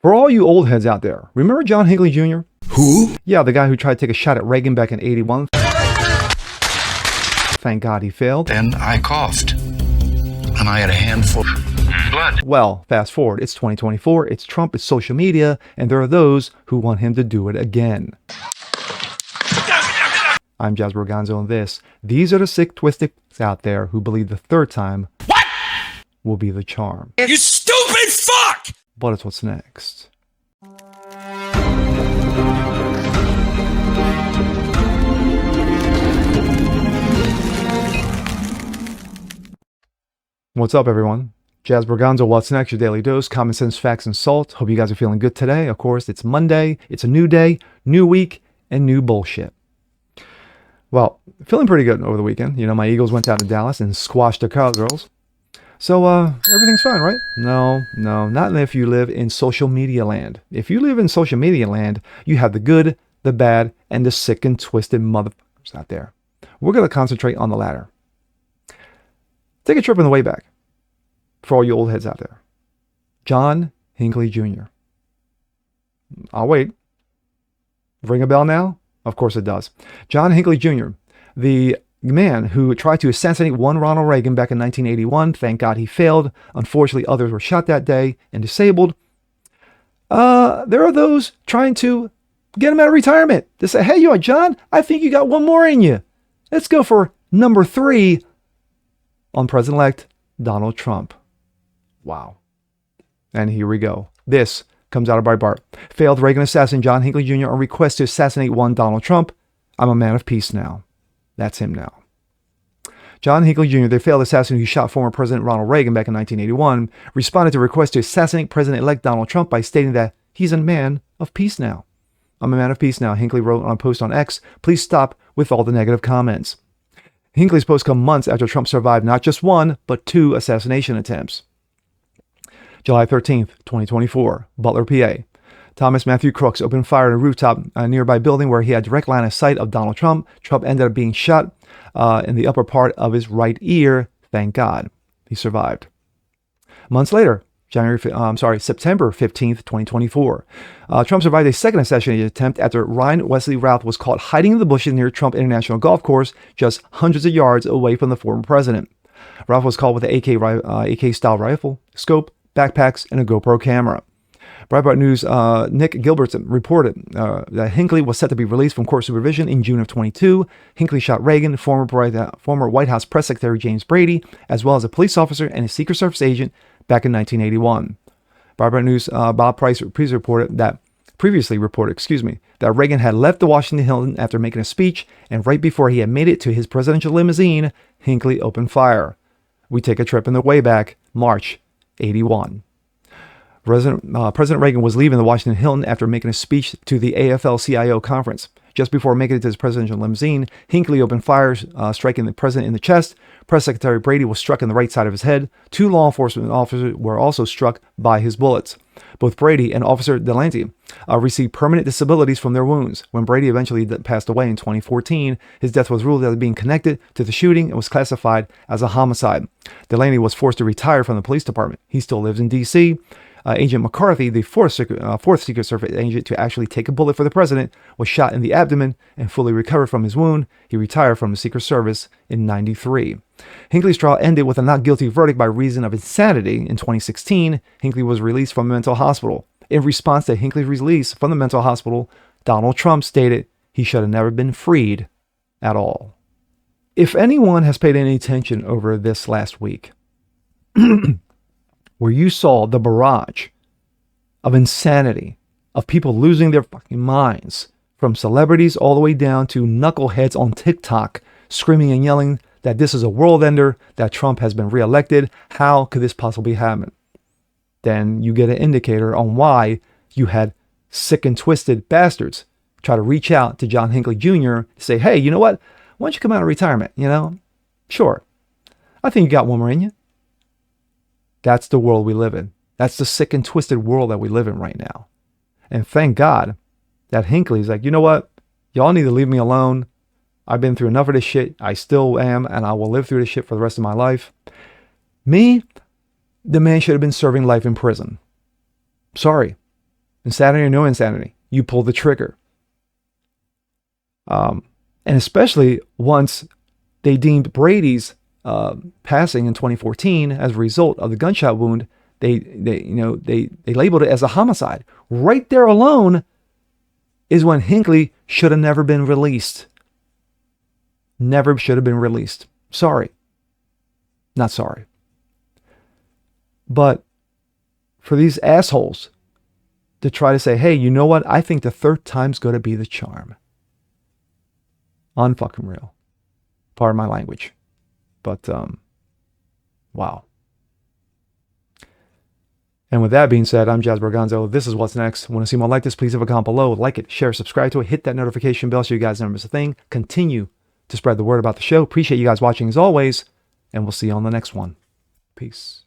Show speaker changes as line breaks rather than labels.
For all you old heads out there, remember John Hinckley Jr.?
Who?
Yeah, the guy who tried to take a shot at Reagan back in '81. Thank God he failed.
Then I coughed, and I had a handful of blood.
Well, fast forward, it's 2024, it's Trump, it's social media, and there are those who want him to do it again. I'm Jazz Borganzo, and these are the sick twisted out there who believe the third time will be the charm.
You stupid fuck!
But it's what's next. What's up, everyone? Jazz Borganzo, what's next? Your daily dose, common sense, facts, and salt. Hope you guys are feeling good today. Of course, it's Monday. It's a new day, new week, and new bullshit. Well, feeling pretty good over the weekend. You know, my Eagles went down to Dallas and squashed the Cowgirls. So, everything's fine, right? No, not if you live in social media land. If you live in social media land, you have the good, the bad, and the sick and twisted motherfuckers out there. We're going to concentrate on the latter. Take a trip on the way back for all you old heads out there. John Hinckley Jr. I'll wait. Ring a bell now? Of course it does. John Hinckley Jr., the man who tried to assassinate one Ronald Reagan back in 1981. Thank God he failed. Unfortunately, others were shot that day and disabled. There are those trying to get him out of retirement. They say, hey, you, John, I think you got one more in you. Let's go for number 3 on President-elect Donald Trump. Wow. And here we go. This comes out of Breitbart. Failed Reagan assassin John Hinckley Jr. on request to assassinate one Donald Trump. I'm a man of peace now. That's him now. John Hinckley Jr., the failed assassin who shot former President Ronald Reagan back in 1981, responded to a request to assassinate President-elect Donald Trump by stating that he's a man of peace now. I'm a man of peace now, Hinckley wrote on a post on X. Please stop with all the negative comments. Hinckley's post come months after Trump survived not just one, but 2 assassination attempts. July 13th, 2024, Butler, PA. Thomas Matthew Crooks opened fire at a rooftop a nearby building where he had direct line of sight of Donald Trump. Trump ended up being shot in the upper part of his right ear. Thank God. He survived. Months later, September 15th, 2024. Trump survived a second assassination attempt after Ryan Wesley Routh was caught hiding in the bushes near Trump International Golf Course, just hundreds of yards away from the former president. Routh was caught with an AK-style rifle, scope, backpacks, and a GoPro camera. Breitbart News' Nick Gilbertson reported that Hinckley was set to be released from court supervision in June of 22. Hinckley shot Reagan, former White House press secretary James Brady, as well as a police officer and a Secret Service agent back in 1981. Breitbart News' Bob Price previously reported that Reagan had left the Washington Hilton after making a speech, and right before he had made it to his presidential limousine, Hinckley opened fire. We take a trip in the way back, March 81. President Reagan was leaving the Washington Hilton after making a speech to the AFL-CIO conference. Just before making it to his presidential limousine, Hinckley opened fire, striking the president in the chest. Press Secretary Brady was struck in the right side of his head. 2 law enforcement officers were also struck by his bullets. Both Brady and Officer Delante received permanent disabilities from their wounds. When Brady eventually passed away in 2014, his death was ruled as being connected to the shooting and was classified as a homicide. Delante was forced to retire from the police department. He still lives in D.C. Agent McCarthy, the fourth Secret Service agent to actually take a bullet for the president, was shot in the abdomen and fully recovered from his wound. He retired from the Secret Service in '93. Hinckley's trial ended with a not guilty verdict by reason of insanity. In 2016, Hinckley was released from a mental hospital. In response to Hinckley's release from the mental hospital, Donald Trump stated he should have never been freed at all. If anyone has paid any attention over this last week, where you saw the barrage of insanity, of people losing their fucking minds, from celebrities all the way down to knuckleheads on TikTok screaming and yelling that this is a world ender, that Trump has been reelected, how could this possibly happen? Then you get an indicator on why you had sick and twisted bastards try to reach out to John Hinckley Jr. to say, hey, you know what? Why don't you come out of retirement? Sure. I think you got one more in you. That's the world we live in. That's the sick and twisted world that we live in right now. And thank God that Hinckley's like, you know what? Y'all need to leave me alone. I've been through enough of this shit. I still am, and I will live through this shit for the rest of my life. Me, the man should have been serving life in prison. Sorry. Insanity or no insanity, you pull the trigger. And especially once they deemed Brady's passing in 2014 as a result of the gunshot wound, they labeled it as a homicide. Right there alone is when Hinckley should have never been released. Never should have been released. Sorry. Not sorry. But for these assholes to try to say, hey, you know what? I think the third time's going to be the charm. Unfucking real. Pardon my language. But, wow. And with that being said, I'm Jazz Borganzo. This is What's Next. Want to see more like this? Please leave a comment below. Like it, share, subscribe to it. Hit that notification bell so you guys never miss a thing. Continue to spread the word about the show. Appreciate you guys watching as always. And we'll see you on the next one. Peace.